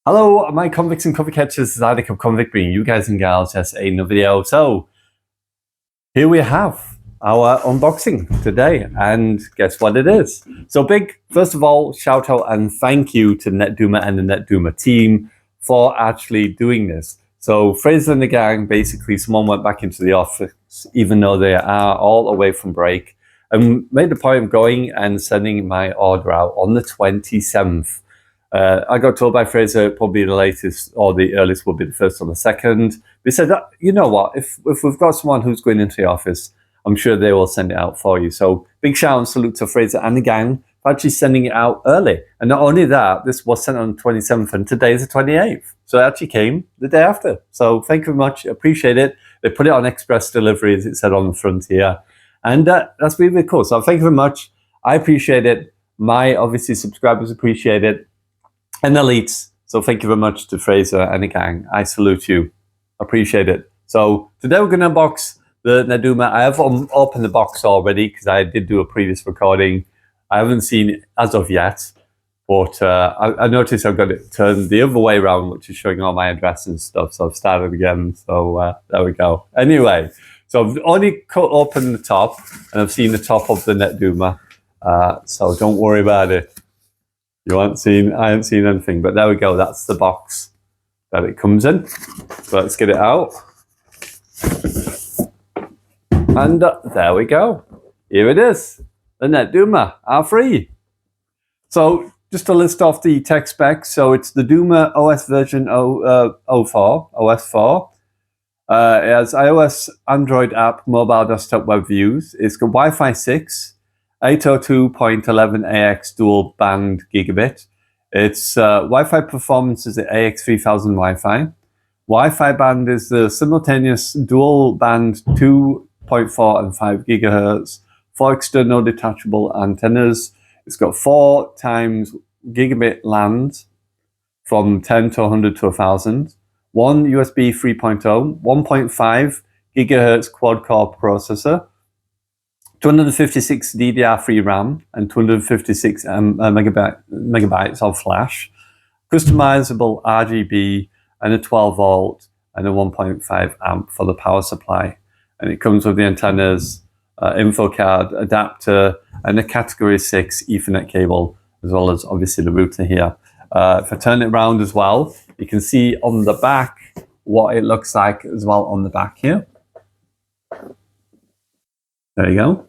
Hello, my convicts and coffee catchers. This is Attic of Convict, bringing you guys and gals just another video. So here we have our unboxing today, and guess what it is? So first of all, shout out and thank you to Netduma and the Netduma team for actually doing this. So Fraser and the gang, basically someone went back into the office, even though they are all away from break, and made the point of going and sending my order out on the 27th. I got told by Fraser probably the latest or the earliest will be the 1st or the 2nd. They said that, you know what, if we've got someone who's going into the office, I'm sure they will send it out for you. So big shout and salute to Fraser and the gang for actually sending it out early. And not only that, this was sent on the 27th and today is the 28th. So it actually came the day after. So thank you very much. Appreciate it. They put it on express delivery, as it said on the front here. And that's really, really cool. So thank you very much. I appreciate it. My, obviously, subscribers appreciate it. And elites. So thank you very much to Fraser and the gang. I salute you. Appreciate it. So today we're going to unbox the Netduma. I have opened the box already because I did do a previous recording. I haven't seen it as of yet, but I noticed I've got it turned the other way around, which is showing all my address and stuff. So I've started again. So there we go. Anyway, so I've only cut open the top and I've seen the top of the Netduma. So don't worry about it. I haven't seen anything, but there we go. That's the box that it comes in. So let's get it out. And there we go. Here it is, the Netduma R3. So just to list off the tech specs. So it's the Duma OS version 04, OS4. It has iOS, Android app, mobile desktop web views. It's got Wi-Fi 6. 802.11ax dual band gigabit. Its Wi-Fi performance is at AX3000 Wi-Fi. Wi-Fi band is the simultaneous dual band 2.4 and 5 gigahertz. 4 external detachable antennas. It's got 4 times gigabit LAN from 10 to 100 to 1000. 1 USB 3.0, 1.5 gigahertz quad-core processor. 256 DDR3 RAM and 256 megabytes of flash, customizable RGB, and a 12 volt and a 1.5 amp for the power supply. And it comes with the antennas, info card, adapter, and a category 6 Ethernet cable, as well as obviously the router here. If I turn it around as well, you can see on the back what it looks like as well on the back here. There you go.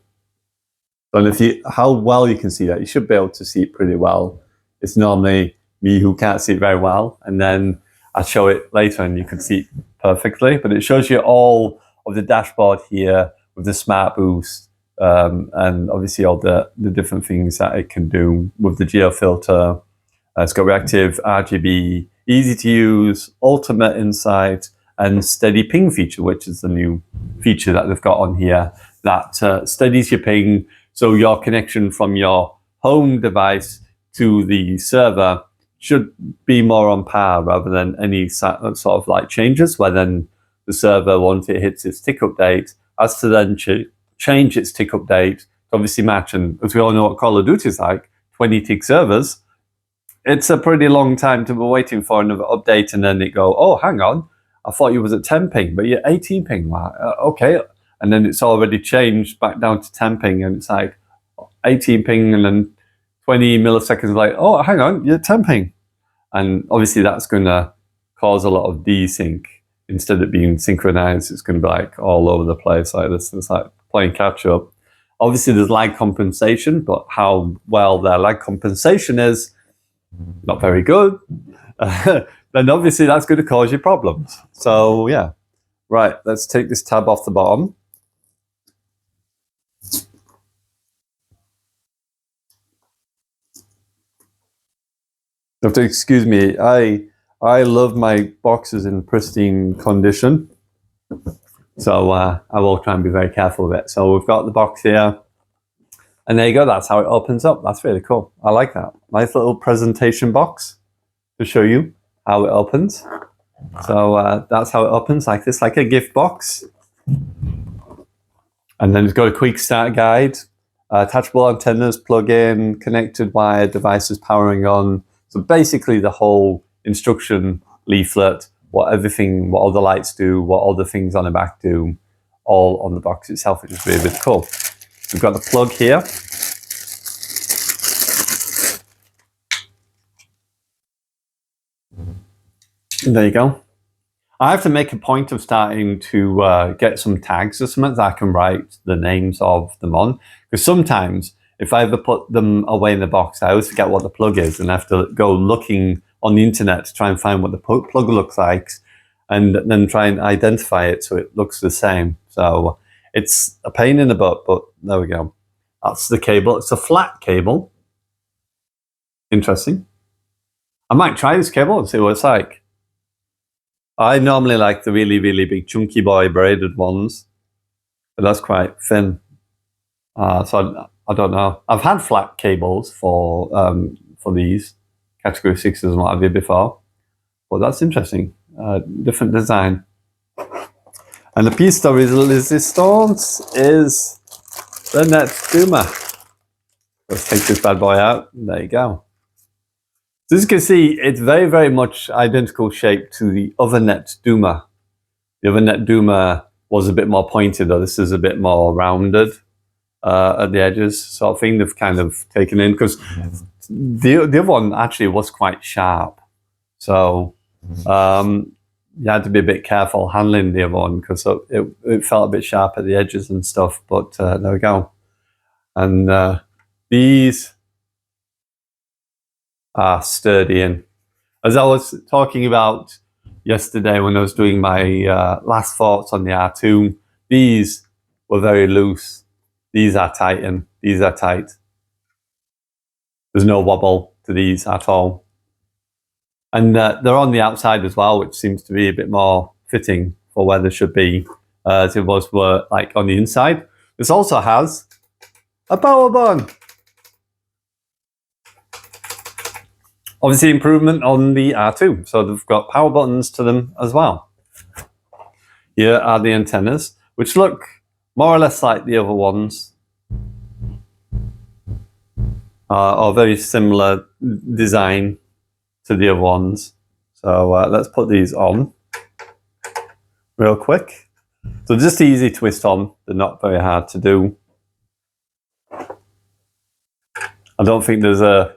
And how well you can see that, you should be able to see it pretty well. It's normally me who can't see it very well, and then I'll show it later and you can see it perfectly. But it shows you all of the dashboard here with the smart boost, and obviously all the different things that it can do with the geo filter. It's got reactive RGB, easy to use, ultimate insight, and steady ping feature, which is the new feature that they've got on here that steadies your ping. So your connection from your home device to the server should be more on par rather than any sort of like changes where then the server, once it hits its tick update, has to then change its tick update to obviously match. And as we all know what Call of Duty is like, 20 tick servers, it's a pretty long time to be waiting for another update and then it go, oh, hang on, I thought you was at 10 ping, but you're 18 ping. Okay. And then it's already changed back down to 10 ping, and it's like 18 ping, and then 20 milliseconds like, oh, hang on, you're 10 ping. And obviously that's going to cause a lot of desync. Instead of being synchronized, it's going to be like all over the place like this. It's like playing catch up. Obviously there's lag compensation, but how well their lag compensation is, not very good. Then obviously that's going to cause you problems. So yeah. Right, let's take this tab off the bottom. You have to excuse me. I love my boxes in pristine condition, so I will try and be very careful with it. So we've got the box here, and there you go. That's how it opens up. That's really cool. I like that. Nice little presentation box to show you how it opens. So that's how it opens, like this, like a gift box. And then it's got a quick start guide, attachable antennas, plug-in, connected wire, devices powering on. So basically the whole instruction leaflet, what all the lights do, what all the things on the back do, all on the box itself, which is really, really cool. We've got the plug here. And there you go. I have to make a point of starting to get some tags or something that I can write the names of them on. Because sometimes, if I ever put them away in the box, I always forget what the plug is and I have to go looking on the internet to try and find what the plug looks like and then try and identify it so it looks the same. So it's a pain in the butt, but there we go. That's the cable. It's a flat cable. Interesting. I might try this cable and see what it's like. I normally like the really, really big chunky boy braided ones, but that's quite thin. So I don't know. I've had flat cables for these category 6s and what have you before, but that's interesting. Different design. And the piece de resistance is the Netduma. Let's take this bad boy out. There you go. So as you can see, it's very, very much identical shape to the other Netduma. The other Netduma was a bit more pointed, though this is a bit more rounded at the edges, sort of thing. They've kind of taken in because the other one actually was quite sharp. So you had to be a bit careful handling the other one because it felt a bit sharp at the edges and stuff. But there we go. And these are sturdy. And as I was talking about yesterday when I was doing my last thoughts on the R2, these were very loose. These are tight and these are tight. There's no wobble to these at all. And they're on the outside as well, which seems to be a bit more fitting for where they should be, as it were like on the inside. This also has a power button. Obviously improvement on the R2, so they've got power buttons to them as well. Here are the antennas, which look more or less like the other ones, or very similar design to the other ones. So let's put these on real quick. So just easy to twist on, they're not very hard to do. I don't think there's a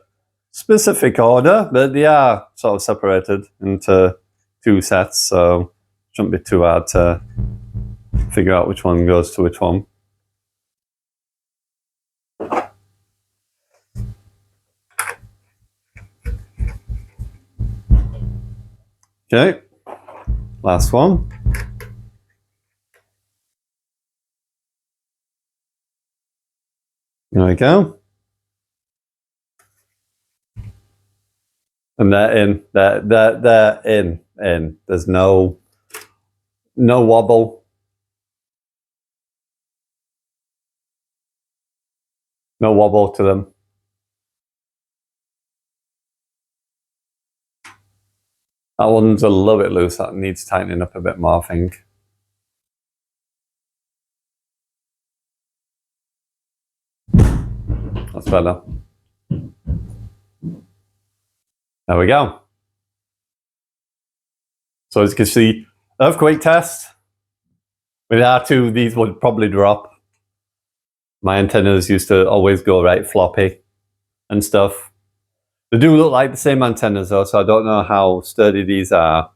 specific order, but they are sort of separated into 2 sets, so it shouldn't be too hard to figure out which one goes to which one. Okay, last one. There we go. And they're in. They're in. There's no wobble. No wobble to them. That one's a little bit loose. That needs tightening up a bit more, I think. That's better. There we go. So as you can see, earthquake test. With R2, these would probably drop. My antennas used to always go right floppy and stuff. They do look like the same antennas though, so I don't know how sturdy these are.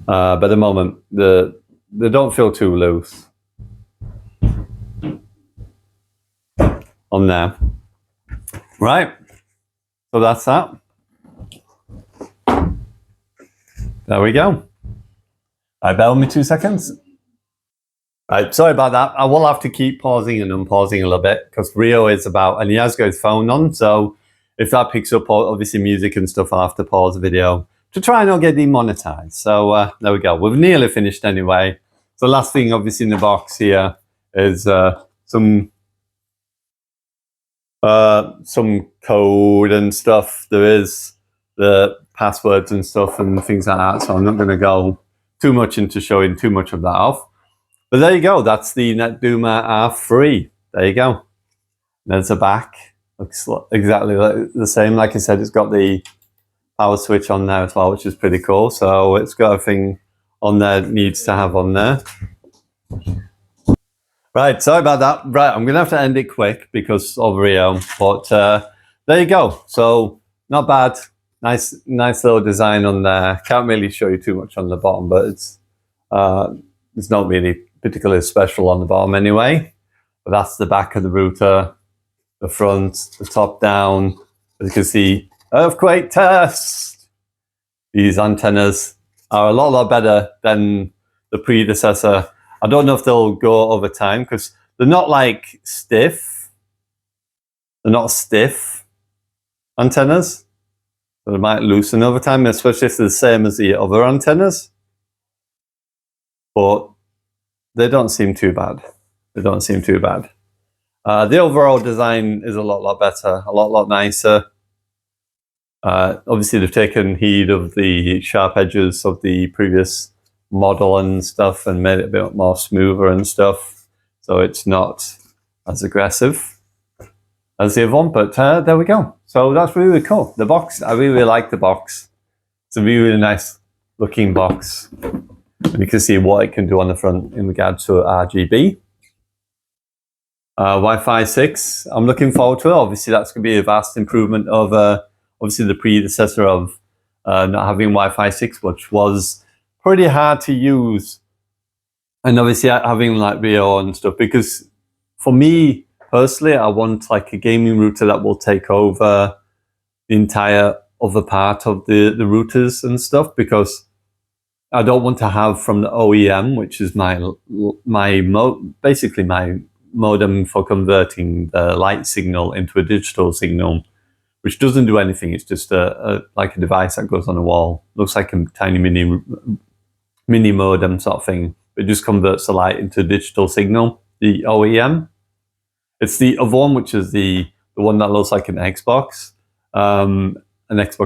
But at the moment, they don't feel too loose on there. Right, so that's that. There we go. Right, bear with me 2 seconds. Right, sorry about that. I will have to keep pausing and unpausing a little bit because Rio is about, and he has got his phone on, so if that picks up obviously music and stuff, I'll have to pause the video to try and not get demonetized. So there we go. We've nearly finished anyway. So the last thing obviously in the box here is some code and stuff. There is the passwords and stuff and things like that, so I'm not going to go too much into showing too much of that off. But there you go, that's the Netduma R3. There you go. There's the back. Looks exactly the same. Like I said, it's got the power switch on there as well, which is pretty cool. So it's got everything on there it needs to have on there. Right, sorry about that. Right, I'm going to have to end it quick because of Rio. But there you go. So not bad. Nice little design on there. Can't really show you too much on the bottom, but it's not really particularly special on the bottom anyway. But that's the back of the router, the front, the top down. As you can see, earthquake test. These antennas are a lot better than the predecessor. I don't know if they'll go over time because they're not like stiff. They're not stiff antennas. So they might loosen over time, especially if they're the same as the other antennas. But they don't seem too bad. They don't seem too bad. The overall design is a lot better, a lot nicer. Obviously, they've taken heed of the sharp edges of the previous model and stuff and made it a bit more smoother and stuff. So it's not as aggressive as the other one, but there we go. So that's really cool. The box, I really like the box. It's a really nice looking box. And you can see what it can do on the front in regards to RGB. Wi-Fi 6, I'm looking forward to it. Obviously, that's going to be a vast improvement over obviously the predecessor of not having Wi-Fi 6, which was pretty hard to use. And obviously having like Rio and stuff, because for me personally, I want like a gaming router that will take over the entire other part of the routers and stuff, because I don't want to have from the OEM, which is basically my modem for converting the light signal into a digital signal, which doesn't do anything. It's just like a device that goes on a wall. Looks like a tiny mini modem sort of thing. It just converts the light into a digital signal, the OEM. It's the other one, which is the one that looks like an Xbox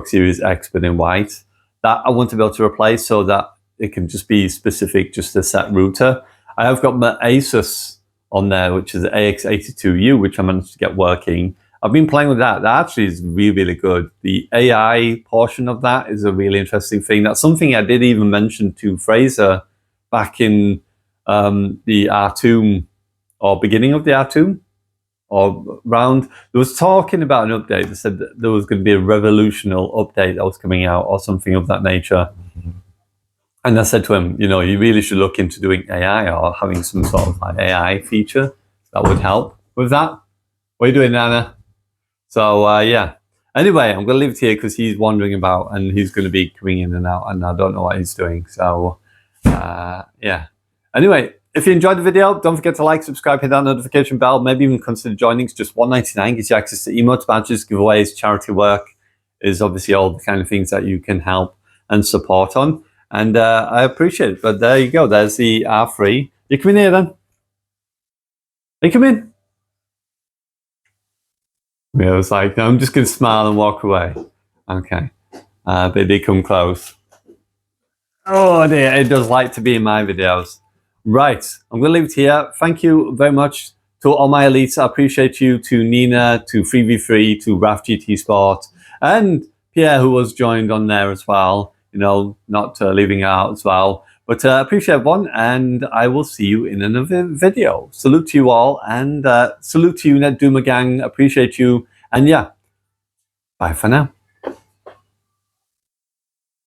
Series X, but in white. That I want to be able to replace so that it can just be specific, just a set router. I have got my Asus on there, which is the AX82U, which I managed to get working. I've been playing with that. That actually is really good. The AI portion of that is a really interesting thing. That's something I did even mention to Fraser back in the R2, or beginning of the R2, or round. There was talking about an update. They said that there was going to be a revolutionary update that was coming out or something of that nature. And I said to him, you know, you really should look into doing AI or having some sort of like AI feature that would help with that. What are you doing, Nana? So, yeah. Anyway, I'm going to leave it here because he's wandering about and he's going to be coming in and out and I don't know what he's doing. So, yeah. Anyway, if you enjoyed the video, don't forget to like, subscribe, hit that notification bell, maybe even consider joining. It's just $1.99, gives you access to emotes, badges, giveaways, charity work, is obviously all the kind of things that you can help and support on. And I appreciate it. But there you go. There's the R3. You come in here then. You come in. Yeah, I was like, no, I'm just going to smile and walk away. Okay. But they come close. Oh dear, it does like to be in my videos. Right, I'm going to leave it here. Thank you very much to all my elites. I appreciate you, to Nina, to 3v3, to Raf GT Sport, and Pierre, who was joined on there as well. You know, not leaving out as well. But I appreciate everyone, and I will see you in another video. Salute to you all, and salute to you, Netduma gang. Appreciate you. And yeah, bye for now.